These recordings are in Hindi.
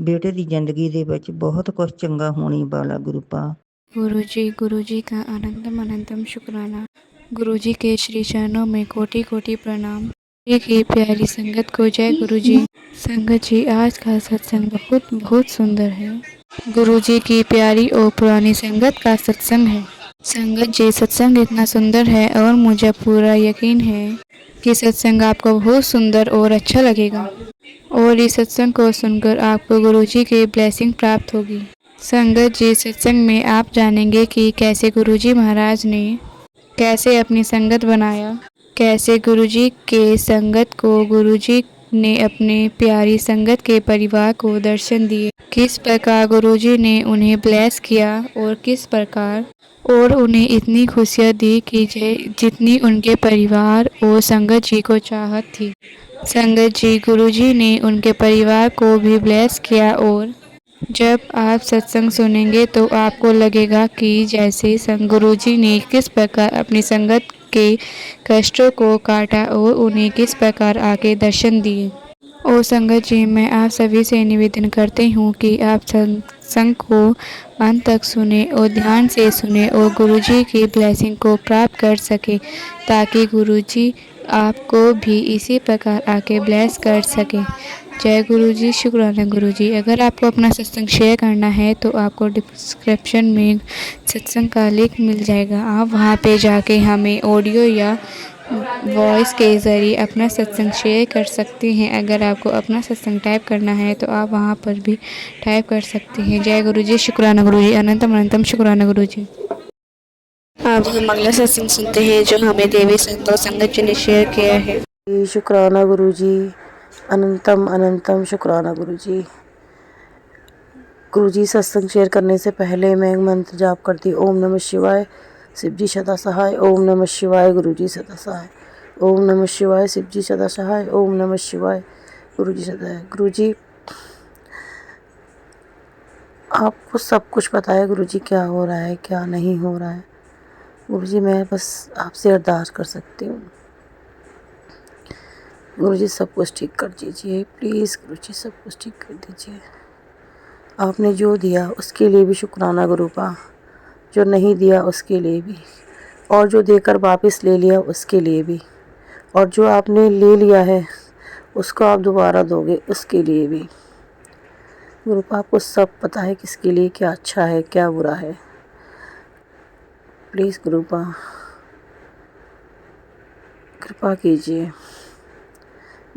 बेटे की जिंदगी दे विच बहुत कुछ चंगा होने वाला गुरुपा। गुरु जी का अनंतम अनंतम शुक्राना। गुरु जी के श्री चरणों में कोटि कोटि प्रणाम। एक ही प्यारी संगत को जय गुरु जी। संगत जी, आज का सत्संग बहुत बहुत सुंदर है। गुरु जी की प्यारी और पुरानी संगत का सत्संग है। संगत जी, सत्संग इतना सुंदर है और मुझे पूरा यकीन है कि सत्संग आपको बहुत सुंदर और अच्छा लगेगा और इस सत्संग को सुनकर आपको गुरु जी की ब्लेसिंग प्राप्त होगी। संगत जी, सत्संग में आप जानेंगे कि कैसे गुरु जी महाराज ने कैसे अपनी संगत बनाया, कैसे गुरु जी के संगत को गुरु जी ने अपने प्यारी संगत के परिवार को दर्शन दिए, किस प्रकार गुरु जी ने उन्हें ब्लेस किया और किस प्रकार और उन्हें इतनी खुशियाँ दी कि जितनी उनके परिवार और संगत जी को चाहत थी। संगत जी, गुरु जी ने उनके परिवार को भी ब्लेस किया और जब आप सत्संग सुनेंगे तो आपको लगेगा कि जैसे गुरु जी ने किस प्रकार अपनी संगत के कष्टों को काटा और उन्हें किस प्रकार आके दर्शन दिए। और संगत जी, मैं आप सभी से निवेदन करती हूँ कि आप सत्संग को अंत तक सुने और ध्यान से सुने और गुरु जी की ब्लेसिंग को प्राप्त कर सके, ताकि गुरु जी आपको भी इसी प्रकार आके ब्लेस कर सके। जय गुरु जी, शुक्राना गुरु जी। अगर आपको अपना सत्संग शेयर करना है तो आपको डिस्क्रिप्शन में सत्संग का लिंक मिल जाएगा। आप वहाँ पे जाके हमें ऑडियो या वॉइस के ज़रिए अपना सत्संग शेयर कर सकते हैं। अगर आपको अपना सत्संग टाइप करना है तो आप वहाँ पर भी टाइप कर सकते हैं। जय गुरु जी, शुक्राना गुरु जी, अनंतम अनंतम शुक्राना गुरु जी। अब हम अगला सत्संग सुनते हैं जो हमें देवी संतोष संगत जी ने शेयर किया है। शुक्राना गुरु जी, अनंतम अनंतम शुक्राना गुरु जी। गुरु जी, सत्संग शेयर करने से पहले मैं एक मंत्र जाप करती। ओम नमः शिवाय, शिव जी सदा सहाय। ओम नमः शिवाय, गुरु जी सदा सहाय। ओम नमः शिवाय, शिव जी सदा सहाय। ओम नमः शिवाय, गुरु जी सदा सहाय। गुरु जी, आपको सब कुछ पता है गुरु जी, क्या हो रहा है क्या नहीं हो रहा है। गुरु जी, मैं बस आपसे अरदास कर सकती हूँ। गुरु जी, सब कुछ ठीक कर दीजिए प्लीज़। गुरु जी, सब कुछ ठीक कर दीजिए। आपने जो दिया उसके लिए भी शुक्राना गुरुपा, जो नहीं दिया उसके लिए भी, और जो देकर वापस ले लिया उसके लिए भी, और जो आपने ले लिया है उसको आप दोबारा दोगे उसके लिए भी। गुरुपा, आपको सब पता है किसके लिए क्या अच्छा है क्या बुरा है। प्लीज़ गुरुपा, कृपा कीजिए,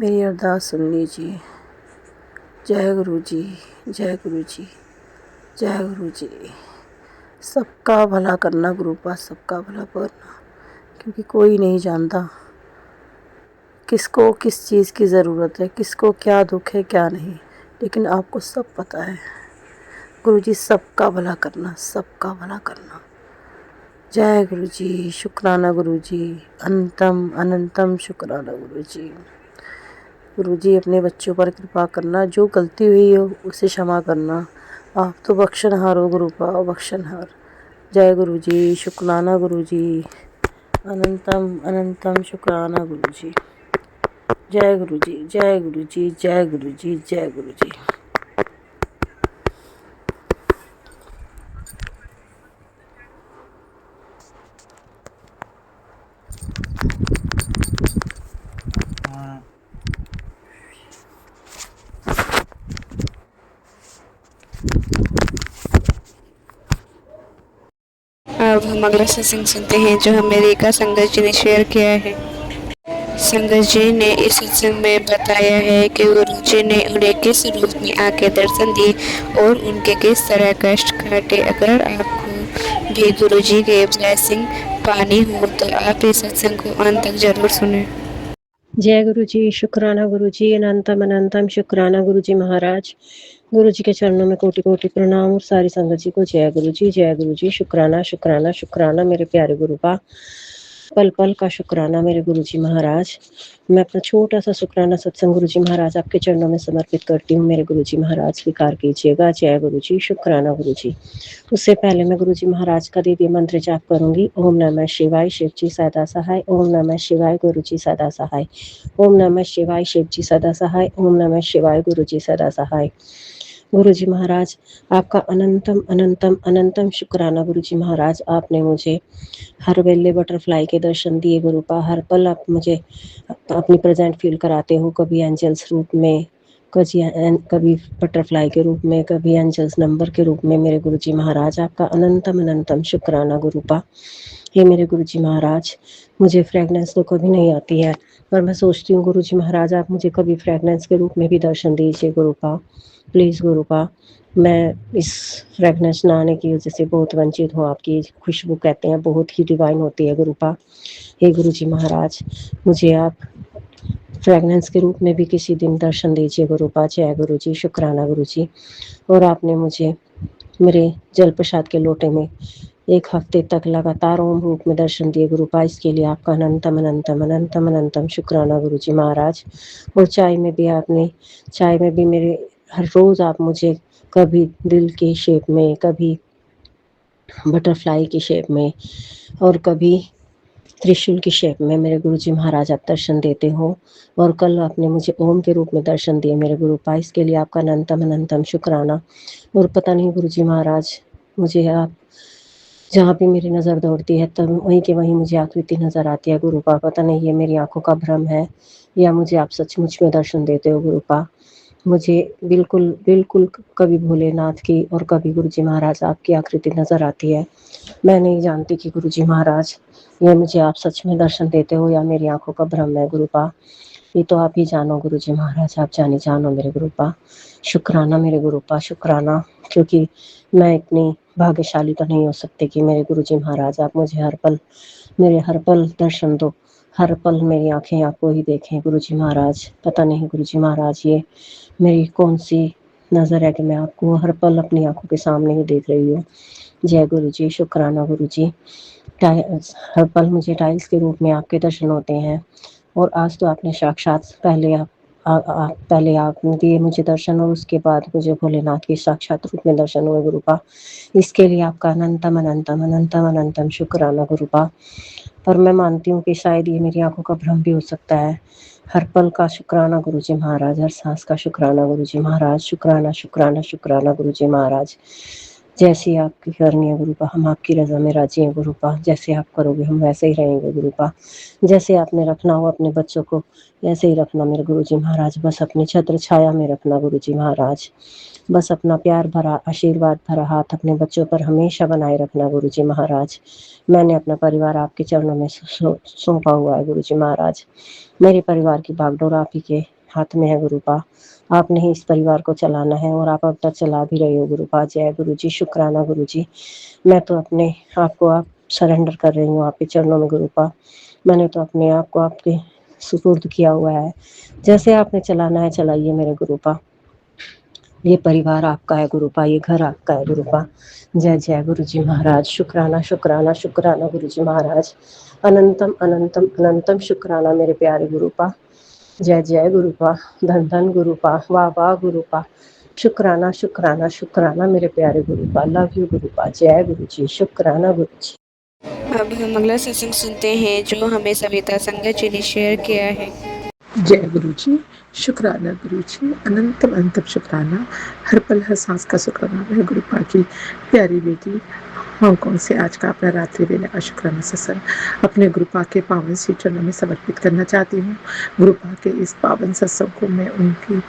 मेरी अरदास सुन लीजिए। जय गुरु जी, जय गुरु जी, जय गुरु जी। सबका भला करना गुरुपा, सबका भला करना, क्योंकि कोई नहीं जानता किसको किस चीज़ की ज़रूरत है, किसको क्या दुख है क्या नहीं, लेकिन आपको सब पता है। गुरु जी, सबका भला करना, सबका भला करना। जय गुरु जी, शुक्राना गुरु जी, अनंतम अनंतम शुक्राना गुरु जी। गुरु जी, अपने बच्चों पर कृपा करना, जो गलती हुई हो उसे क्षमा करना। आप तो बख्शनहार हो गुरुपा, बख्शनहार। जय गुरु जी, शुक्राना गुरु जी, अनंतम अनंतम शुक्राना गुरु जी। जय गुरु जी, जय गुरु जी, जय गुरु जी, जय गुरु जी। अब हम अगला सत्संग सुनते हैं जो हमें रेखा संगत जी ने शेयर किया है। संगत जी ने इस सत्संग में बताया है कि गुरु जी ने उन्हें किस रूप में आके दर्शन दिए और उनके किस तरह कष्ट काटे। अगर आपको भी गुरु जी के ब्लेसिंग पानी हो तो आप इस सत्संग को अंत तक जरूर सुने। जय गुरु जी, शुक्राना गुरु जी, अनंतम अनंतम शुक्राना गुरु जी महाराज। गुरु जी के चरणों में कोटि कोटि प्रणाम और सारी संगत जी को जय गुरु जी, जय गुरु जी। शुक्राना शुक्राना शुक्राना मेरे प्यारे गुरु का, पल पल का शुक्राना मेरे गुरु जी महाराज। मैं अपना छोटा सा शुक्राना सत्संग गुरु जी महाराज आपके चरणों में समर्पित करती हूँ। मेरे गुरु जी महाराज स्वीकार कीजिएगा। जय गुरु जी, शुक्राना गुरु जी। उससे पहले मैं गुरु जी महाराज का दिव्य मंत्र जाप करूंगी। ओम नमः शिवाय, शिव जी सदा सहाय। ओम नमः शिवाय, गुरु जी सदा सहाय। ओम नमः शिवाय, शिव जी सदा सहाय। ओम नमः शिवाय, गुरु जी सदा सहाय। गुरुजी महाराज आपका अनंतम अनंतम अनंतम शुक्राना गुरुजी महाराज, आपने मुझे हर वेले बटरफ्लाई के दर्शन दिए गुरुपा। हर पल आप मुझे अपनी प्रेजेंट फील कराते हो, कभी एंजल्स रूप में, कभी बटरफ्लाई के रूप में, कभी एंजल्स नंबर के रूप में। मेरे गुरुजी महाराज आपका अनंतम अनंतम शुक्राना गुरुपा। हे मेरे गुरुजी महाराज, मुझे फ्रेगनेंस तो कभी नहीं आती है, पर मैं सोचती हूँ गुरुजी महाराज आप मुझे कभी फ्रेगनेंस के रूप में भी दर्शन दीजिए गुरुपा, प्लीज़ गुरुपा। मैं इस फ्रेगनेंस ना आने की वजह से बहुत वंचित हूँ। आपकी खुशबू कहते हैं बहुत ही डिवाइन होती है गुरुपा। हे गुरुजी महाराज, मुझे आप फ्रेगनेंस के रूप में भी किसी दिन दर्शन दीजिए गुरुपा। जय गुरुजी, शुक्राना गुरुजी। और आपने मुझे मेरे जल प्रसाद के लोटे में 1 हफ्ते तक लगातार ओम रूप में दर्शन दिए गुरुपा। इसके लिए आपका अनंतम अनंतम अनंतम अनंतम शुक्राना गुरुजी महाराज। और चाय में भी मेरे हर रोज़ आप मुझे कभी दिल की शेप में, कभी बटरफ्लाई की शेप में और कभी त्रिशूल की शेप में मेरे गुरुजी महाराज आप दर्शन देते हो। और कल आपने मुझे ओम के रूप में दर्शन दिए मेरे गुरुपा। इसके लिए आपका अनंतम अनंतम शुक्राना। और पता नहीं गुरुजी महाराज, मुझे आप जहाँ भी मेरी नज़र दौड़ती है तब वहीं के वहीं मुझे आकृति नज़र आती है गुरुपा। पता नहीं ये मेरी आंखों का भ्रम है या मुझे आप सचमुच में दर्शन देते हो गुरुपा। मुझे बिल्कुल बिल्कुल कभी भोलेनाथ की और कभी गुरुजी महाराज आपकी आकृति नज़र आती है। मैं नहीं जानती कि गुरुजी महाराज ये मुझे आप सच में दर्शन देते हो या मेरी आंखों का भ्रम है गुरुपा। ये तो आप ही जानो गुरुजी महाराज, आप जानो मेरे गुरुपा। शुक्राना मेरे गुरुपा, शुक्राना, क्योंकि मैं इतनी भाग्यशाली तो नहीं हो सकती कि मेरे गुरुजी महाराज आप मुझे मेरे हर पल दर्शन दो, हर पल मेरी आंखें आपको ही देखें गुरुजी महाराज। पता नहीं गुरुजी महाराज ये मेरी कौन सी नज़र है कि मैं आपको हर पल अपनी आंखों के सामने ही देख रही हूँ। जय गुरुजी, शुक्राना गुरुजी। हर पल मुझे टाइल्स के रूप में आपके दर्शन होते हैं। और आज तो आपने साक्षात पहले आपने दिए मुझे दर्शन और उसके बाद मुझे भोलेनाथ के साक्षात रूप में दर्शन हुए गुरुपा। इसके लिए आपका अनंतम अनंतम अनंतम अनंतम शुक्राना गुरुपा। पर मैं मानती हूँ कि शायद ये मेरी आंखों का भ्रम भी हो सकता है। हर पल का शुक्राना गुरुजी महाराज, हर सांस का शुक्राना गुरुजी महाराज। शुक्राना शुक्राना शुक्राना गुरुजी महाराज। जैसी आपकी करनी है गुरुपा, हम आपकी रजा में राजी हैं गुरुपा। जैसे आप करोगे हम वैसे ही रहेंगे गुरुपा। जैसे आपने रखना हो अपने बच्चों को ऐसे ही रखना मेरे गुरुजी महाराज। बस अपनी छत्र छाया में रखना गुरुजी महाराज। बस अपना प्यार भरा आशीर्वाद भरा हाथ अपने बच्चों पर हमेशा बनाए रखना गुरुजी महाराज। मैंने अपना परिवार आपके चरणों में सौंपा हुआ है गुरुजी महाराज। मेरे परिवार की बागडोर आप ही के हाथ में है गुरुपा। आपने ही इस परिवार को चलाना है और आप अब तक चला भी रहे हो गुरुपा। जय गुरुजी, शुक्राना गुरुजी। मैं तो अपने आप को आप सरेंडर कर रही हूँ आपके चरणों में गुरुपा। मैंने तो अपने आप को आपके सुपुर्द किया हुआ है। जैसे आपने चलाना है चलाइए मेरे गुरुपा। ये परिवार आपका है गुरुपा, ये घर आपका है गुरुपा। जय जय गुरुजी महाराज। शुक्राना शुक्राना शुक्राना गुरुजी महाराज। अनंतम अनंतम अनंतम शुक्राना मेरे प्यारे गुरुपा। जय जय गुरुपा, धन धन गुरुपा, वाह वाह गुरुपा। शुक्राना शुक्राना शुक्राना मेरे प्यारे गुरुपा। Love you गुरुपा। जय गुरुजी, शुक्राना गुरुजी। अब हम अगला सत्संग सुनते हैं जो हमें सविता संगत जी ने शेयर किया है। जय गुरुजी, शुक्राना गुरुजी, अनंतम अनंतम शुक्राना। हर पल हर सांस का शुक्राना है गुरुपा की प्यारी बेटी हांगकांग से आज का अपना रात्रि वेला का शुक्राना सत्संग अपने गुरुपा के पावन श्री चरणों में समर्पित करना चाहती हूँ। गुरुपा के इस पावन सत्संग को मैं उनकी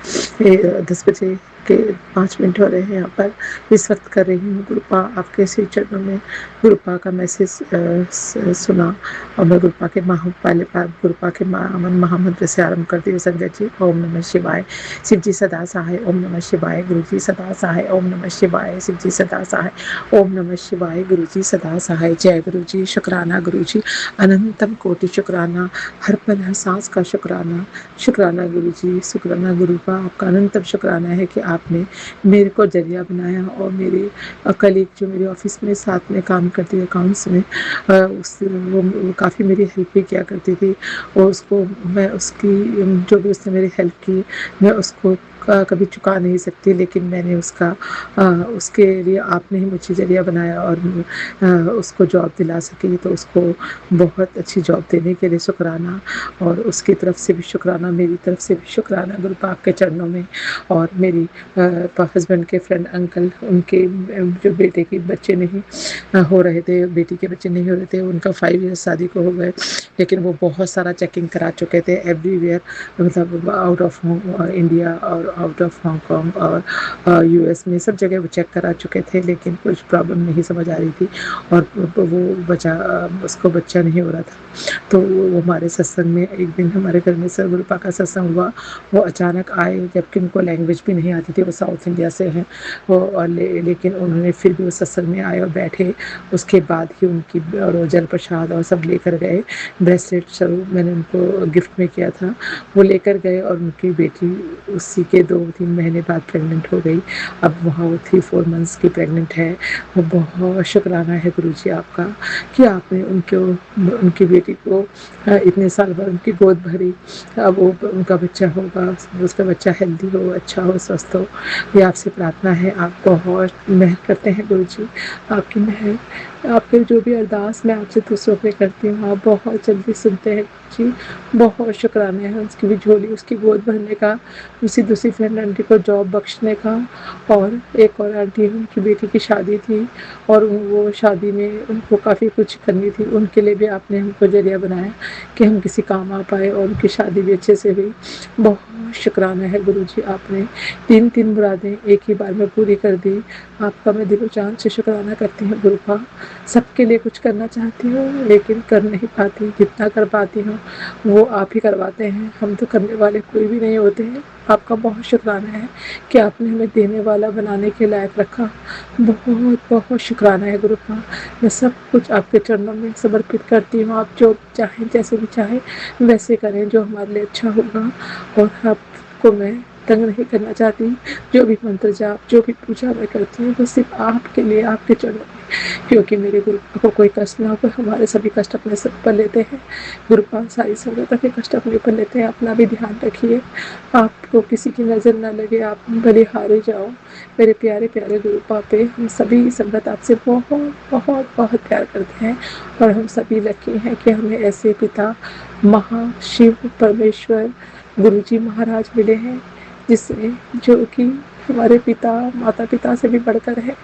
10 बजे के 5 मिनट हो रहे हैं यहाँ पर इस वक्त कर रही हूँ। गुरुपा आपके श्री चरणों में गुरुपा का मैसेज सुना और मैं गुरुपा के गुरुपा के महामंत्र से आरंभ करती हूँ। संगत जी, ओम नमः शिवाय। शिव जी सदा सहाय, ओम नमः शिवाय। गुरु जी सदा सहाय, ओम नमः शिवाय। शिव जी सदा सहाय, ओम नमः शिवाय। गुरु जी सदा सहाय। जय गुरु जी, शुक्राना गुरु जी, अनंतम कोटि शुक्राना। हर पल हर सांस का शुक्राना। शुक्राना गुरु जी, शुक्राना गुरुपा। आपका अनंतम शुक्राना है कि आपने मेरे को जरिया बनाया और मेरे कलीग जो मेरे ऑफिस में साथ में काम करती है अकाउंट्स में, वो काफ़ी मेरी हेल्प भी किया करती थी और उसको मैं उसकी जो भी उसने मेरी हेल्प की मैं उसको कभी चुका नहीं सकती, लेकिन मैंने उसके लिए आपने ही मुझे ज़रिया बनाया और उसको जॉब दिला सकी, तो उसको बहुत अच्छी जॉब देने के लिए शुक्राना, और उसकी तरफ से भी शुक्राना, मेरी तरफ से भी शुक्राना गुरु पाक के चरणों में। और मेरी हस्बैंड के फ्रेंड अंकल, उनके जो बेटे के बच्चे नहीं हो रहे थे, बेटी के बच्चे नहीं हो रहे थे, उनका 5 ईयर्स शादी को हो गए, लेकिन वो बहुत सारा चेकिंग करा चुके थे एवरीवेयर, मतलब आउट ऑफ इंडिया और आउट ऑफ हांगकॉन्ग और यूएस में सब जगह वो चेक करा चुके थे, लेकिन कुछ प्रॉब्लम नहीं समझ आ रही थी, और वो उसको बच्चा नहीं हो रहा था। तो वो हमारे सत्संग में एक दिन हमारे घर में सर गुरुपा का सत्संग हुआ। वो अचानक आए, जबकि उनको लैंग्वेज भी नहीं आती थी, वो साउथ इंडिया से हैं वो, और लेकिन उन्होंने फिर भी वो सत्संग में आए और बैठे। उसके बाद ही उनकी और जल प्रसाद और सब लेकर गए, ब्रेसलेट सब मैंने उनको गिफ्ट में किया था, वो लेकर गए, और उनकी बेटी उसी के 2-3 महीने बाद प्रेग्नेंट हो गई। अब वहाँ वो 3-4 मंथ्स की प्रेग्नेंट है। वो बहुत शुक्राना है गुरुजी आपका कि आपने उनकी बेटी को इतने साल बाद उनकी गोद भरी। अब वो उनका बच्चा होगा, उसका बच्चा हेल्दी हो, अच्छा हो, स्वस्थ हो, ये आपसे प्रार्थना है। आप बहुत मेहर करते हैं गुरुजी, आपकी मेहर, आपके जो भी अरदास मैं आपसे दूसरों पे करती हूँ, आप बहुत जल्दी सुनते हैं जी। बहुत शुक्राना है उसकी भी झोली, उसकी गोद भरने का, उसी दूसरी फ्रेंड आंटी को जॉब बख्शने का, और एक और आंटी उनकी बेटी की शादी थी, और वो शादी में उनको काफ़ी कुछ करनी थी, उनके लिए भी आपने हमको जरिया बनाया कि हम किसी काम आ पाए, और उनकी शादी भी अच्छे से हुई। बहुत शुक्राना है गुरुजी, आपने 3 मुरादें एक ही बार में पूरी कर दी। आपका मैं दिलो जान से शुक्राना करती हूँ गुरुपा। सबके लिए कुछ करना चाहती हूँ, लेकिन कर नहीं पाती। जितना कर पाती हूँ वो आप ही करवाते हैं, हम तो करने वाले कोई भी नहीं होते हैं। आपका बहुत शुक्राना है कि आपने हमें देने वाला बनाने के लायक रखा। बहुत बहुत शुक्राना है गुरुपा। मैं सब कुछ आपके चरणों में समर्पित करती हूँ। आप जो चाहें, जैसे भी चाहें वैसे करें, जो हमारे लिए अच्छा होगा। और आपको मैं तंग नहीं करना चाहती। जो भी मंत्र जाप, जो भी पूजा मैं करती हूँ, वो सिर्फ आपके लिए, आपके चरणों में, क्योंकि मेरे गुरुपा को कोई कष्ट ना हो। हमारे सभी कष्ट अपने सब पर लेते हैं गुरुपा, सारी संगत के कष्ट अपने ऊपर लेते हैं। अपना भी ध्यान रखिए, आपको किसी की नज़र ना लगे, आप भले हारे जाओ। मेरे प्यारे प्यारे गुरुपा पे हम सभी संगत आपसे बहुत बहुत बहुत प्यार करते हैं, और हम सभी लकी हैं कि हमें ऐसे पिता महाशिव परमेश्वर गुरुजी महाराज मिले हैं, जिससे जो कि हमारे पिता माता पिता से भी बढ़कर है।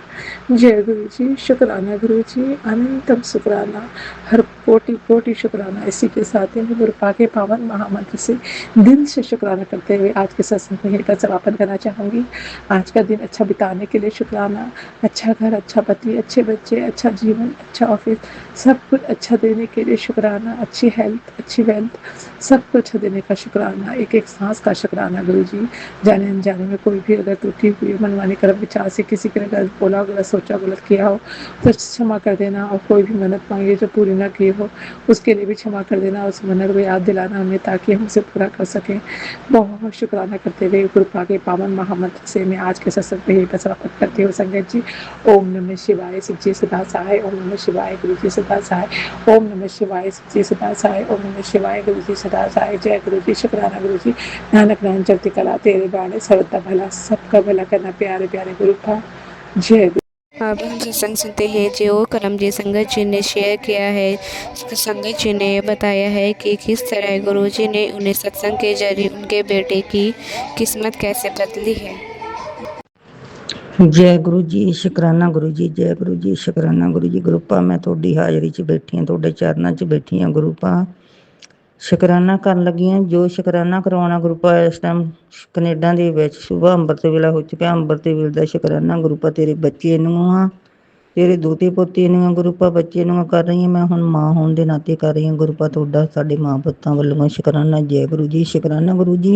जय गुरु जी, शुक्राना गुरु जी, अनंतम शुक्राना, हर कोटि कोटि शुक्राना। इसी के साथ ही मैं गुरुपा के पावन महामंत्र से दिल से शुक्राना करते हुए आज के सत्संग को यहीं पर समापन करना चाहूँगी। आज का दिन अच्छा बिताने के लिए शुक्राना, अच्छा घर, अच्छा पति, अच्छे बच्चे, अच्छा जीवन, अच्छा ऑफिस, सब कुछ अच्छा देने के लिए शुक्राना, अच्छी हेल्थ, अच्छी वेल्थ, सब कुछ अच्छा देने का शुक्राना, एक एक सांस का शुक्राना गुरु जी। जाने अनजाने में कोई भी अगर त्रुटि हुई, मनमानी कर्म विचार से किसी के गलत बोला, गलत सोचा, गलत किया हो तो क्षमा कर देना। और कोई भी मन्नत मांगी जो पूरी ना की हो उसके लिए भी क्षमा कर देना, उस मन्नत को याद दिलाना हमें, ताकि हम उसे पूरा कर सकें। बहुत शुक्राना करते हुए गुरुपा के पावन महामंत्र से मैं आज के सत्संग में यही समाप्त करती हूँ संगत जी। ओम नमः शिवाय, शिव जी सदा सहाय। ओम नमः शिवाय, गुरु जी सदा सहाय। ओम नमः शिवाय, शिव जी सदा सहाय। ओम नमः शिवाय, गुरु जी सदा सहाय। जय गुरु जी, शुक्राना गुरु जी। नानक नाम चलती कला तेरे बाणे, सर्वदा भला, सबका भला करना प्यारे प्यारे गुरुपा। जय गुरु। अब हम सत्संग सुनते हैं जो करमजी संगत जी ने शेयर किया है। संगत जी ने बताया है कि किस तरह गुरुजी ने उन्हें सत्संग के जरिए उनके बेटे की किस्मत कैसे बदली है। जय गुरु जी, शुकराना गुरु जी, जय गुरु जी, शुकराना गुरु जी। गुरुपा मैं थोड़ी हाज़री 'ਚ बैठी हाँ, थोड़े चरणों 'ਚ बैठी हाँ गुरुपा। शुकराना करन लगी हाँ, जो शुकराना करवाना गुरुपा इस टाइम कनेडा ਦੇ ਵਿੱਚ ਸੁਬਾਹ ਅੰਮ੍ਰਿਤ ਵੇਲਾ ਹੋ ਚੁੱਕਿਆ। ਅੰਮ੍ਰਿਤ ਵੇਲੇ ਦਾ शुकराना गुरुपा तेरे बच्चे ਨੂੰ ਆ, तेरे ਦੋਤੇ ਪੋਤੇ ਨੂੰ ਆ गुरुपा, ਬੱਚੇ ਨੂੰ ਕਰ ਰਹੀ ਹਾਂ। मैं ਹੁਣ ਮਾਂ ਹੋਣ ਦੇ ਨਾਤੇ ਕਰ ਰਹੀ ਹਾਂ गुरुपा। ਤੁਹਾਡਾ ਸਾਡੇ ਮਾਂ ਪੁੱਤਾਂ ਵੱਲੋਂ शुकराना। जय गुरु जी, शुकराना गुरु जी।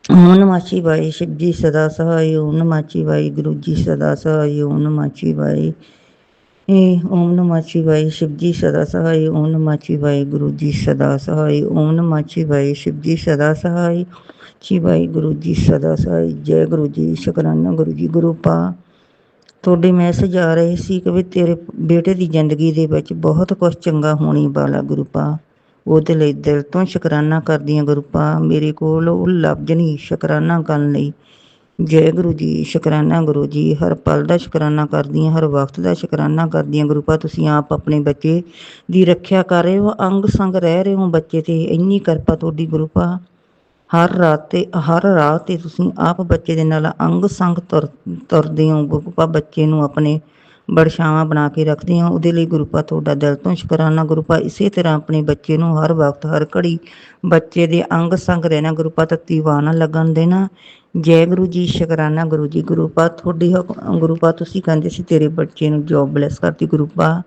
ओम नमः शिवाय, शिव जी सदा सहाय। ओम नमः शिवाय, गुरु जी सदा सहाय। ओम नमः शिवाय, ओम नमः शिवाय, शिव जी सदा सहाय। ओम नमः शिवाय, गुरु जी सदा सहाय। ओम नमः शिवाय, शिव जी सदा सहाय। शिवाय गुरु जी सदा सहाय। जय गुरु जी, शुकराना गुरु जी। गुरुपा ਤੁਹਾਡੇ ਮੈਸੇਜ ਆ ਰਹੇ ਸੀ ਕਿ ਵੀ ਤੇਰੇ ਬੇਟੇ ਦੀ ਜ਼ਿੰਦਗੀ ਦੇ ਵਿੱਚ ਬਹੁਤ ਕੁਝ ਚੰਗਾ ਹੋਣੀ ਵਾਲਾ ਗੁਰੂਪਾ। ਉਹਦੇ ਲਈ ਦਿਲ ਤੋਂ ਸ਼ੁਕਰਾਨਾ ਕਰਦੀ ਹਾਂ ਗੁਰੂ ਪਾ। ਮੇਰੇ ਕੋਲ ਉਹ ਲਫ਼ਜ਼ ਨਹੀਂ ਸ਼ੁਕਰਾਨਾ ਕਰਨ ਲਈ। ਜੈ ਗੁਰੂ ਜੀ, ਸ਼ੁਕਰਾਨਾ ਗੁਰੂ ਜੀ। ਹਰ ਪਲ ਦਾ ਸ਼ੁਕਰਾਨਾ ਕਰਦੀ ਹਾਂ, ਹਰ ਵਕਤ ਦਾ ਸ਼ੁਕਰਾਨਾ ਕਰਦੀ ਹਾਂ ਗੁਰੂ ਪਾ। ਤੁਸੀਂ ਆਪ ਆਪਣੇ ਬੱਚੇ ਦੀ ਰੱਖਿਆ ਕਰ ਰਹੇ ਹੋ, ਅੰਗ ਸੰਗ ਰਹਿ ਰਹੇ ਹੋ ਬੱਚੇ 'ਤੇ, ਇੰਨੀ ਕਿਰਪਾ ਤੁਹਾਡੀ ਗੁਰੂ ਪਾ। ਹਰ ਰਾਹ 'ਤੇ ਤੁਸੀਂ ਆਪ ਬੱਚੇ ਦੇ ਨਾਲ ਅੰਗ ਸੰਗ ਤੁਰਦੇ ਹੋ ਗੁਰੂ ਪਾ। ਬੱਚੇ ਨੂੰ ਆਪਣੇ ਬੜਛਾਵਾਂ ਬਣਾ ਕੇ ਰੱਖਦੇ ਹੋ, ਉਹਦੇ ਲਈ ਗੁਰੂ ਪਾ ਤੁਹਾਡਾ ਦਿਲ ਤੋਂ ਸ਼ੁਕਰਾਨਾ ਗੁਰੂ ਪਾ। ਇਸੇ ਤਰ੍ਹਾਂ ਆਪਣੇ ਬੱਚੇ ਨੂੰ ਹਰ ਵਕਤ ਹਰ ਘੜੀ ਬੱਚੇ ਦੇ ਅੰਗ ਸੰਗ ਰਹਿਣਾ ਗੁਰੂ ਪਾ, ਤੱਤੀ ਵਾਹ ਨਾ ਲੱਗਣ ਦੇਣਾ। ਜੈ ਗੁਰੂ ਜੀ, ਸ਼ੁਕਰਾਨਾ ਗੁਰੂ ਜੀ। ਗੁਰੂ ਪਾ ਤੁਹਾਡੀ ਗੁਰੂ ਪਾ ਤੁਸੀਂ ਕਹਿੰਦੇ ਸੀ ਤੇਰੇ ਬੱਚੇ ਨੂੰ ਜੋਬ ਬਲੈਸ ਕਰਤੀ ਗੁਰੂ ਪਾ।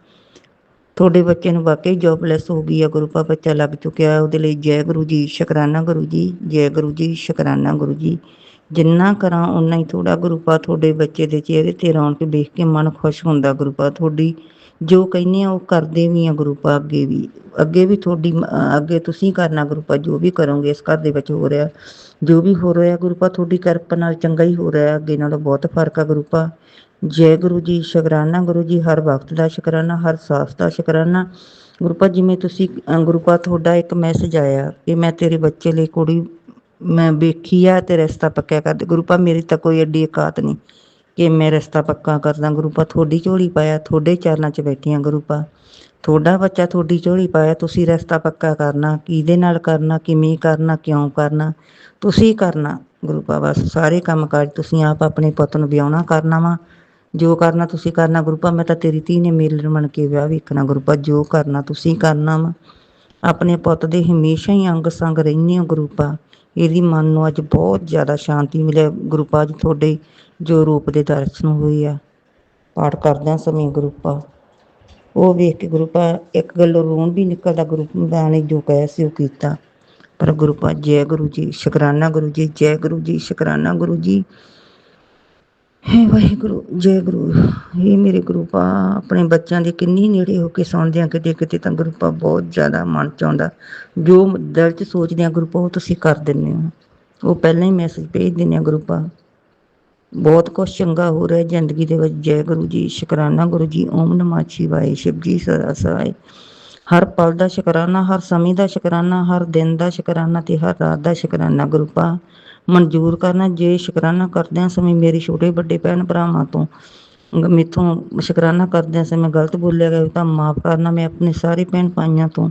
ਤੁਹਾਡੇ ਬੱਚੇ ਨੂੰ ਵਾਕਈ ਜੋਬਲੈਸ ਹੋ ਗਈ ਆ ਗੁਰੂ ਪਾ, ਬੱਚਾ ਲੱਗ ਚੁੱਕਿਆ। ਉਹਦੇ ਲਈ ਜੈ ਗੁਰੂ ਜੀ, ਸ਼ੁਕਰਾਨਾ ਗੁਰੂ ਜੀ। ਜੈ ਗੁਰੂ ਜੀ, ਸ਼ੁਕਰਾਨਾ ਗੁਰੂ ਜੀ। ਜਿੰਨਾ ਕਰਾਂ ਓਨਾ ਹੀ ਥੋੜ੍ਹਾ ਗੁਰੂ ਪਾ। ਤੁਹਾਡੇ ਬੱਚੇ ਦੇ ਚਿਹਰੇ 'ਤੇ ਰੌਣਕ ਵੇਖ ਕੇ ਮਨ ਖੁਸ਼ ਹੁੰਦਾ ਗੁਰੂ ਪਾ। ਤੁਹਾਡੀ ਜੋ ਕਹਿੰਦੇ ਆ ਉਹ ਕਰਦੇ ਵੀ ਆ ਗੁਰੂ ਪਾ। ਅੱਗੇ ਵੀ ਤੁਹਾਡੀ ਅੱਗੇ ਤੁਸੀਂ ਕਰਨਾ ਗੁਰੂ ਪਾ। ਜੋ ਵੀ ਕਰੋਗੇ ਇਸ ਘਰ ਦੇ ਵਿੱਚ ਹੋ ਰਿਹਾ, ਜੋ ਵੀ ਹੋ ਰਿਹਾ ਗੁਰੂ ਪਾ, ਤੁਹਾਡੀ ਕਿਰਪਾ ਨਾਲ ਚੰਗਾ ਹੀ ਹੋ ਰਿਹਾ। ਅੱਗੇ ਨਾਲੋਂ ਬਹੁਤ ਫਰਕ ਆ ਗੁਰੂ ਪਾ। ਜੈ ਗੁਰੂ ਜੀ, ਸ਼ੁਕਰਾਨਾ ਗੁਰੂ ਜੀ। ਹਰ ਵਕਤ ਦਾ ਸ਼ੁਕਰਾਨਾ, ਹਰ ਸਾਸ ਦਾ ਸ਼ੁਕਰਾਨਾ ਗੁਰੂ ਪਾ। ਜਿਵੇਂ ਤੁਸੀਂ ਗੁਰੂ ਪਾ ਤੁਹਾਡਾ ਇੱਕ ਮੈਸੇਜ ਆਇਆ ਕਿ ਮੈਂ ਤੇਰੇ ਬੱਚੇ ਲਈ ਕੁੜੀ ਮੈਂ ਵੇਖੀ ਆ ਤੇ ਰਿਸ਼ਤਾ ਪੱਕਿਆ ਕਰਦੇ ਗੁਰੂ ਪਾ। ਮੇਰੀ ਤਾਂ ਕੋਈ ਐਡੀ ਔਕਾਤ ਨਹੀਂ ਕਿ ਮੈਂ ਰਿਸ਼ਤਾ ਪੱਕਾ ਕਰਦਾ ਗੁਰੂ ਪਾ। ਤੁਹਾਡੀ ਝੋਲੀ ਪਾਇਆ, ਤੁਹਾਡੇ ਚਰਨਾਂ 'ਚ ਬੈਠੀ ਹਾਂ ਗੁਰੂ ਪਾ। ਤੁਹਾਡਾ ਬੱਚਾ ਤੁਹਾਡੀ ਝੋਲੀ ਪਾਇਆ, ਤੁਸੀਂ ਰਿਸ਼ਤਾ ਪੱਕਾ ਕਰਨਾ। ਕਿਹਦੇ ਨਾਲ ਕਰਨਾ, ਕਿਵੇਂ ਕਰਨਾ, ਕਿਉਂ ਕਰਨਾ, ਤੁਸੀਂ ਕਰਨਾ ਗੁਰੂ ਪਾ। ਬਸ ਸਾਰੇ ਕੰਮ ਕਾਜ ਤੁਸੀਂ ਆਪ ਆਪਣੇ ਪੁੱਤ ਨੂੰ ਵਿਆਹੁਣਾ ਕਰਨਾ ਵਾ। ਜੋ ਕਰਨਾ ਤੁਸੀਂ ਕਰਨਾ ਗੁਰੂ ਪਾ। ਮੈਂ ਤਾਂ ਤੇਰੀ ਧੀ ਨੇ ਮੇਲਣ ਬਣ ਕੇ ਵਿਆਹ ਵੇਖਣਾ ਗੁਰੂ ਪਾ। ਜੋ ਕਰਨਾ ਤੁਸੀਂ ਕਰਨਾ ਵਾ। ਆਪਣੇ ਪੁੱਤ ਦੇ ਹਮੇਸ਼ਾ ਹੀ ਅੰਗ ਸੰਗ ਰਹਿੰਦੇ ਹੋ ਗੁਰੂ ਪਾ। ਇਹਦੀ ਮਨ ਨੂੰ ਅੱਜ ਬਹੁਤ ਜ਼ਿਆਦਾ ਸ਼ਾਂਤੀ ਮਿਲਿਆ ਗੁਰੂ ਪਾ। ਅੱਜ ਤੁਹਾਡੇ ਜੋ ਰੂਪ ਦੇ ਦਰਸ਼ਨ ਹੋਏ ਆ ਪਾਠ ਕਰਦਿਆਂ ਸਮੇਂ ਗੁਰੂ ਪਾ, ਉਹ ਵੇਖ ਕੇ ਗੁਰੂ ਪਾ ਇੱਕ ਗੱਲੋਂ ਰੋਣ ਵੀ ਨਿਕਲਦਾ। ਗੁਰੂ ਦਾ ਨੇ ਜੋ ਕਿਹਾ ਸੀ ਉਹ ਕੀਤਾ। ਪਰ ਗੁਰੂ ਪਾ ਜੈ ਗੁਰੂ ਜੀ, ਸ਼ੁਕਰਾਨਾ ਗੁਰੂ ਜੀ। ਜੈ ਗੁਰੂ ਜੀ, ਸ਼ੁਕਰਾਨਾ ਗੁਰੂ ਜੀ। ਹੇ ਵਾਹਿਗੁਰੂ, ਜੈ ਗੁਰੂ। ਇਹ ਮੇਰੇ ਗੁਰੂ ਪਾ ਆਪਣੇ ਬੱਚਿਆਂ ਦੇ ਕਿੰਨੀ ਨੇੜੇ ਹੋ ਕੇ ਸੁਣਦੇ ਆ। ਕਿਤੇ ਕਿਤੇ ਤਾਂ ਗੁਰੂ ਪਾ ਬਹੁਤ ਜ਼ਿਆਦਾ ਮਨ 'ਚ ਆਉਂਦਾ। ਜੋ ਦਿਲ 'ਚ ਸੋਚਦੇ ਆ ਗੁਰੂ ਪਾ ਉਹ ਤੁਸੀਂ ਕਰ ਦਿੰਦੇ ਹੋ। ਉਹ ਪਹਿਲਾਂ ਹੀ ਮੈਸੇਜ ਭੇਜ ਦਿੰਦੇ ਆ ਗੁਰੂ ਪਾ। ਬਹੁਤ ਕੁਛ ਚੰਗਾ ਹੋ ਰਿਹਾ ਜ਼ਿੰਦਗੀ ਦੇ ਵਿੱਚ। ਜੈ ਗੁਰੂ ਜੀ, ਸ਼ੁਕਰਾਨਾ ਗੁਰੂ ਜੀ। ਓਮ ਨਮः ਸ਼ਿਵਾਏ। ਸ਼ਿਵ ਜੀ ਸਦਾ ਸਹਾਏ। ਹਰ ਪਲ ਦਾ ਸ਼ੁਕਰਾਨਾ, ਹਰ ਸਮੇਂ ਦਾ ਸ਼ੁਕਰਾਨਾ, ਹਰ ਦਿਨ ਦਾ ਸ਼ੁਕਰਾਨਾ ਤੇ ਹਰ ਰਾਤ ਦਾ ਸ਼ੁਕਰਾਨਾ ਗੁਰੂ ਪਾ ਮਨਜ਼ੂਰ ਕਰਨਾ। ਜੇ ਸ਼ੁਕਰਾਨਾ ਕਰਦਿਆਂ ਸਮੇਂ ਮੇਰੇ ਛੋਟੇ ਵੱਡੇ ਭੈਣ ਭਰਾਵਾਂ ਤੋਂ ਮੈਥੋਂ ਸ਼ੁਕਰਾਨਾ ਕਰਦਿਆਂ ਸਮੇਂ ਗਲਤ ਬੋਲਿਆ ਗਿਆ ਤਾਂ ਮਾਫ਼ ਕਰਨਾ। ਮੈਂ ਆਪਣੇ ਸਾਰੇ ਭੈਣ ਭਾਈਆਂ ਤੋਂ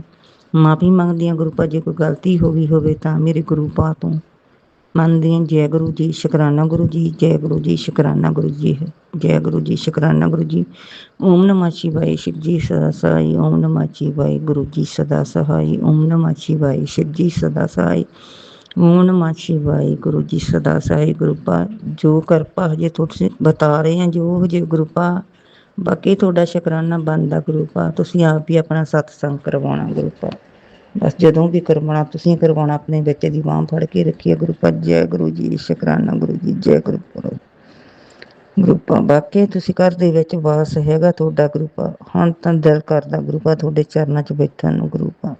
ਮਾਫ਼ੀ ਮੰਗਦੀ ਹਾਂ ਗੁਰੂ ਪਾ। ਜੇ ਕੋਈ ਗਲਤੀ ਹੋ ਗਈ ਹੋਵੇ ਤਾਂ ਮੇਰੇ ਗੁਰੂ ਪਾ ਤੋਂ ਮੰਨਦੀ ਹਾਂ। ਜੈ ਗੁਰੂ ਜੀ, ਸ਼ੁਕਰਾਨਾ ਗੁਰੂ ਜੀ। ਜੈ ਗੁਰੂ ਜੀ, ਸ਼ੁਕਰਾਨਾ ਗੁਰੂ ਜੀ। ਜੈ ਗੁਰੂ ਜੀ, ਸ਼ੁਕਰਾਨਾ ਗੁਰੂ ਜੀ। ਓਮ ਨਮः ਸ਼ਿਵਾਏ। ਸ਼ਿਵ ਜੀ ਸਦਾ ਸਹਾਈ। ਓਮ ਨਮः ਸ਼ਿਵਾਏ। ਗੁਰੂ ਜੀ ਸਦਾ ਸਹਾਈ। ਓਮ ਨਮः ਸ਼ਿਵਾਏ। ਸ਼ਿਵ ਜੀ ਸਦਾ ਸਹਾਈ। ਓਮ ਨਮः ਸ਼ਿਵਾਏ। ਗੁਰੂ ਜੀ ਸਦਾ ਸਹਾਈ। ਗੁਰੂ ਪਾ ਜੋ ਕਿਰਪਾ ਹਜੇ ਤੁਸੀਂ ਬਤਾ ਰਹੇ ਆ ਜੋ ਹਜੇ ਗੁਰੂ ਪਾ ਬਾਕੀ ਤੁਹਾਡਾ ਸ਼ੁਕਰਾਨਾ ਬਣਦਾ ਗੁਰੂ ਪਾ। ਤੁਸੀਂ ਆਪ ਹੀ ਆਪਣਾ ਸਤਸੰਗ ਕਰਵਾਉਣਾ ਗੁਰੂ ਪਾ। ਬਸ ਜਦੋਂ ਵੀ ਕਰਵਾਉਣਾ ਤੁਸੀਂ ਕਰਵਾਉਣਾ। ਆਪਣੇ ਬੱਚੇ ਦੀ ਬਾਂਹ ਫੜ ਕੇ ਰੱਖੀਏ ਗੁਰੂ ਪਾ। ਜੈ ਗੁਰੂ ਜੀ, ਸ਼ੁਕਰਾਨਾ ਗੁਰੂ ਜੀ। ਜੈ ਗੁਰੂ ਗੁਰੂ ਪਾ। ਬਾਕੀ ਤੁਸੀਂ ਘਰ ਦੇ ਵਿੱਚ ਵਾਸ ਹੈਗਾ ਤੁਹਾਡਾ ਗੁਰੂ ਪਾ। ਹੁਣ ਤਾਂ ਦਿਲ ਕਰਦਾ ਗੁਰੂ ਪਾ ਤੁਹਾਡੇ ਚਰਨਾਂ 'ਚ ਬੈਠਣ ਨੂੰ ਗੁਰੂ ਪਾ।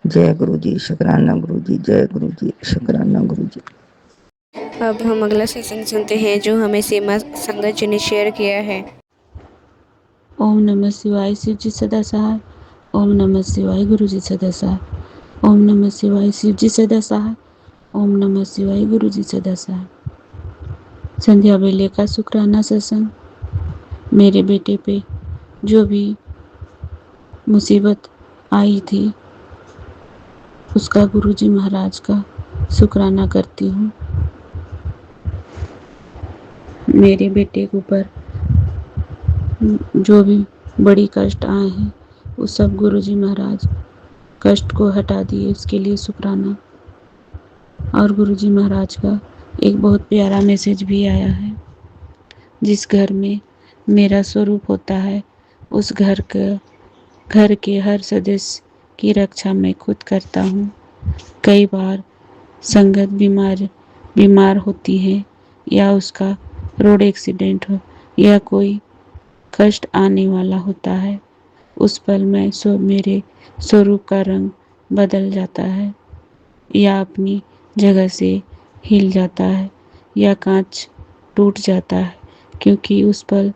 जय गुरु जी, शुकराना गुरु जी। जय गुरु जी, शुकराना गुरु जी। अब हम अगला सत्संग सुनते हैं जो हमें सीमा संगत जी ने शेयर किया है। ओम नमः शिवाय। शिव जी सदा सहाय। ओम नमः शिवाय। गुरु जी सदा सहाय। ओम नमः शिवाय। शिव जी सदा सहाय। ओम नमः शिवाय। गुरु जी सदा सहाय। संध्या बेले का शुक्राना सत्संग। मेरे बेटे पे जो भी मुसीबत आई थी उसका गुरु जी महाराज का शुक्राना करती हूँ। मेरे बेटे के ऊपर जो भी बड़ी कष्ट आए हैं वो सब गुरु जी महाराज कष्ट को हटा दिए, उसके लिए शुक्राना। और गुरु जी महाराज का एक बहुत प्यारा मैसेज भी आया है। जिस घर में मेरा स्वरूप होता है उस घर के हर सदस्य की रक्षा मैं खुद करता हूँ। कई बार संगत बीमार होती है या उसका रोड एक्सीडेंट हो या कोई कष्ट आने वाला होता है, उस पल में मेरे स्वरूप का रंग बदल जाता है या अपनी जगह से हिल जाता है या कांच टूट जाता है, क्योंकि उस पल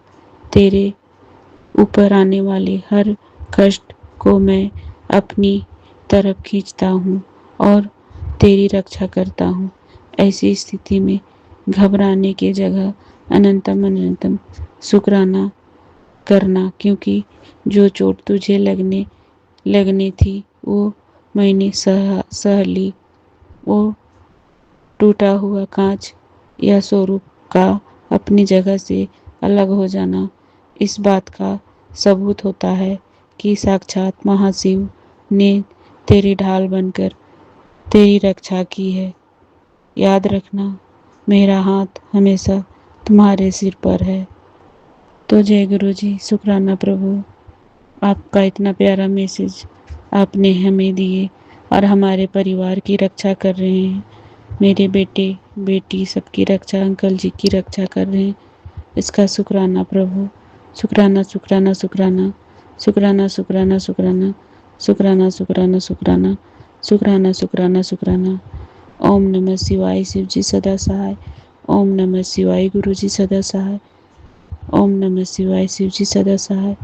तेरे ऊपर आने वाले हर कष्ट को मैं अपनी तरफ खींचता हूँ और तेरी रक्षा करता हूँ। ऐसी स्थिति में घबराने की जगह अनंतम अनंतम शुक्राना करना, क्योंकि जो चोट तुझे लगनी थी वो मैंने सह ली। वो टूटा हुआ कांच या स्वरूप का अपनी जगह से अलग हो जाना इस बात का सबूत होता है कि साक्षात महाशिव ने तेरी ढाल बनकर तेरी रक्षा की है। याद रखना, मेरा हाथ हमेशा तुम्हारे सिर पर है। तो जय गुरु जी, शुक्राना प्रभु, आपका इतना प्यारा मैसेज आपने हमें दिए और हमारे परिवार की रक्षा कर रहे हैं। मेरे बेटे बेटी सबकी रक्षा, अंकल जी की रक्षा कर रहे हैं। इसका शुक्राना प्रभु, शुक्राना शुक्राना शुक्राना शुक्राना शुक्राना शुक्राना शुक्राना शुक्राना शुक्राना शुक्राना शुक्राना शुक्राना। ओम नमः शिवाय, शिव जी सदा सहाय। ओम नमः शिवाय, गुरु जी सदा सहाय। ओम नमः शिवाय, शिव जी सदा सहाय।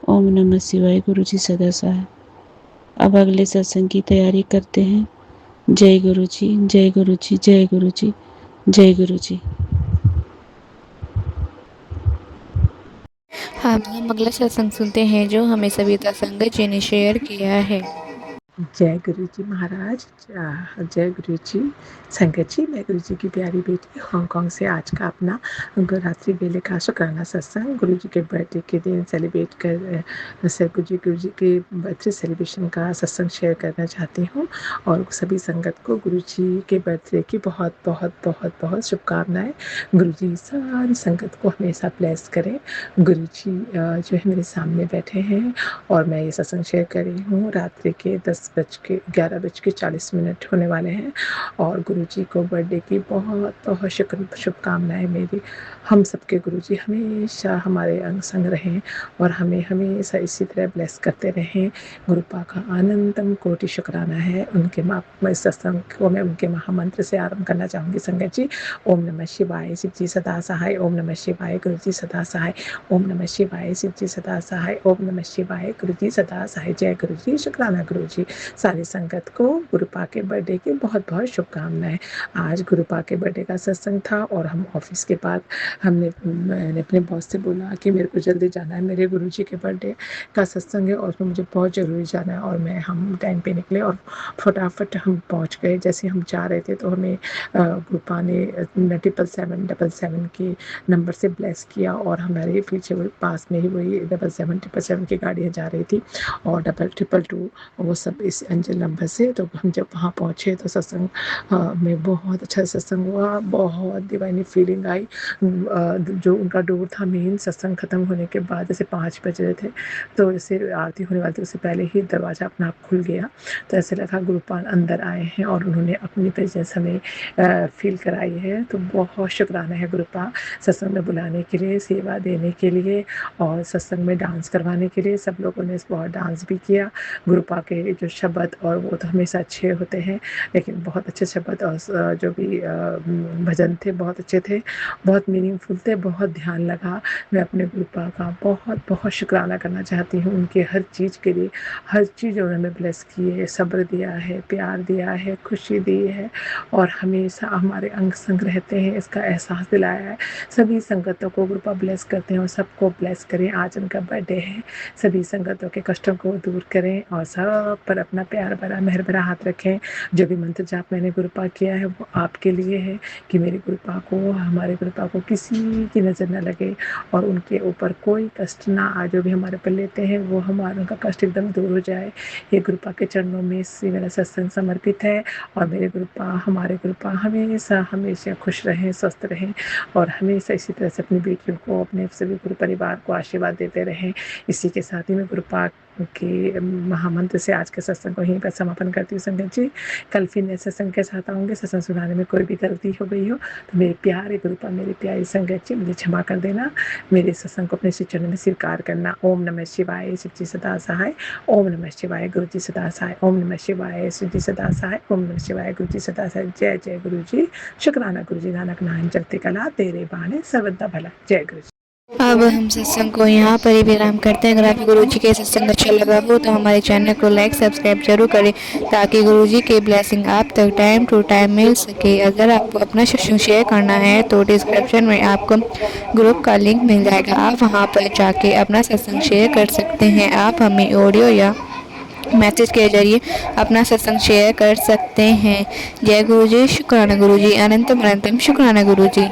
ओम नमः शिवाय, गुरु जी सदा सहाय। अब अगले सत्संग की तैयारी करते हैं। जय गुरु जी, जय गुरु जी, जय गुरु जी, जय गुरु जी। हम अगला सत्संग सुनते हैं जो हमें सविता संगत जी ने शेयर किया है। जय गुरु जी महाराज, जय गुरु जी संगत जी। मैं गुरु जी की प्यारी बेटी हांगकांग से आज का अपना रात्रि वेले का शुक्राना सत्संग गुरु जी के बर्थडे के दिन सेलिब्रेट कर गुरु जी के बर्थडे सेलिब्रेशन का सत्संग शेयर करना चाहती हूँ। और सभी संगत को गुरु जी के बर्थडे की बहुत बहुत बहुत बहुत शुभकामनाएं। गुरु जी सारी संगत को हमेशा ब्लेस करें। गुरु जी जो है मेरे सामने बैठे हैं और मैं ये सत्संग शेयर कर रही हूँ। रात्रि के 11:40 होने वाले हैं और गुरु जी को बर्थडे की बहुत बहुत शुभकामनाएं मेरी। हम सबके गुरु जी हमेशा हमारे अंग संग रहें और हमें हमेशा इसी तरह ब्लेस करते रहें। गुरुपा का अनंतम कोटि शुक्राना है। उनके सत्संग को मैं उनके महामंत्र से आरंभ करना चाहूँगी संगत जी। ओम नमः शिवाय, शिव जी सदा सहाय। ओम नमः शिवाय, गुरु जी सदा सहाय। ओम नमः शिवाय, शिव जी सदा सहाय। ओम नमः शिवाय, गुरु जी सदा सहाय। जय गुरु जी, शुक्राना गुरु जी। सारी संगत को गुरुपा के बर्थडे की बहुत बहुत शुभकामनाएं। आज गुरुपा के बर्थडे का सत्संग था और हम ऑफिस के बाद मैंने अपने बॉस से बोला कि मेरे को जल्दी जाना है, मेरे गुरु जी के बर्थडे का सत्संग है और उसमें मुझे बहुत ज़रूरी जाना है। और हम टाइम पे निकले और फटाफट हम पहुंच गए। जैसे हम जा रहे थे तो हमें गुरुपा ने 777 के नंबर से ब्लेस किया और हमारे पीछे पास में ही वही 777 की गाड़ियाँ जा रही थी और 222 वो सब इस अंजल नंबर से। तो हम जब वहाँ पहुँचे तो सत्संग में बहुत अच्छा सत्संग हुआ, बहुत डिवाइन फीलिंग आई। जो उनका डोर था मेन, सत्संग खत्म होने के बाद जैसे 5 बज रहे थे तो जैसे आरती होने वाली थी उससे पहले ही दरवाज़ा अपना आप खुल गया। तो ऐसे लगा गुरुपाल अंदर आए हैं और उन्होंने अपनी प्रेजेंस हमें फील कराई है। तो बहुत शुक्राना है गुरुपा सत्संग में बुलाने के लिए, सेवा देने के लिए और सत्संग में डांस करवाने के लिए। सब लोगों ने बहुत डांस भी किया। गुरुपा के जो शब्द और वो तो हमेशा अच्छे होते हैं, लेकिन बहुत अच्छे शब्द और जो भी भजन थे बहुत अच्छे थे, बहुत मीनिंगफुल थे, बहुत ध्यान लगा। मैं अपने गुरुपा का बहुत बहुत शुक्राना करना चाहती हूँ उनके हर चीज़ के लिए। हर चीज़ उन्होंने ब्लेस की है, सब्र दिया है, प्यार दिया है, खुशी दी है और हमेशा हमारे अंग संग रहते हैं, इसका एहसास दिलाया है। सभी संगतों को गुरुपा ब्लेस करते हैं और सबको ब्लेस करें। आज उनका बर्थडे है, सभी संगतों के कष्टों को दूर करें और सब पर अपना प्यार भरा मेहर भरा हाथ रखें। जो भी मंत्र जाप मैंने गुरुपा किया है वो आपके लिए है कि मेरे गुरुपा को, हमारे गुरुपा को किसी की नज़र न लगे और उनके ऊपर कोई कष्ट ना आ। जो भी हमारे पर लेते हैं वो हमारा उनका कष्ट एकदम दूर हो जाए। ये गुरुपा के चरणों में से मेरा सत्संग समर्पित है और मेरे गुरुपा, हमारे गुरुपा हमेशा हमेशा खुश रहें, स्वस्थ रहें और हमेशा इसी तरह से अपनी बेटियों को, अपने सभी गुरु परिवार को आशीर्वाद देते रहें। इसी के साथ ही मैं गुरुपा के महामंत्र से आज के सत्संग को यहीं पर समापन करती हूँ संगत जी। कल फिर नए सत्संग के साथ आऊँगी। सत्संग सुनाने में कोई भी गलती हो गई हो तो मेरे प्यारे गुरुपा, मेरी प्यारी संगत जी मुझे क्षमा कर देना। मेरे सत्संग को अपने श्री चरणों में स्वीकार करना। ओम नमः शिवाय, शिव जी सदा सहाय। ओम नमः शिवाय, गुरु जी सदा सहाय। ओम नमः शिवाय, शिव जी सदा सहाय। ओम नमः शिवाय, गुरु जी सदा सहाय। जय जय गुरु जी, शुक्राना गुरु जी। नानक नाम चलते कला तेरे बाने सर्वदा भला। जय गुरु जी। अब हम सत्संग को यहाँ पर ही विराम करते हैं। अगर आपको गुरु जी के सत्संग अच्छा लगा हो तो हमारे चैनल को लाइक सब्सक्राइब जरूर करें, ताकि गुरु जी की ब्लेसिंग आप तक टाइम टू टाइम मिल सके। अगर आपको अपना सत्संग शेयर करना है तो डिस्क्रिप्शन में आपको ग्रुप का लिंक मिल जाएगा, आप वहाँ पर जाके अपना सत्संग शेयर कर सकते हैं। आप हमें ऑडियो या मैसेज के जरिए अपना सत्संग शेयर कर सकते हैं। जय गुरु जी, शुक्राना गुरु जी, अनंतम अनंतम शुक्राना गुरु जी।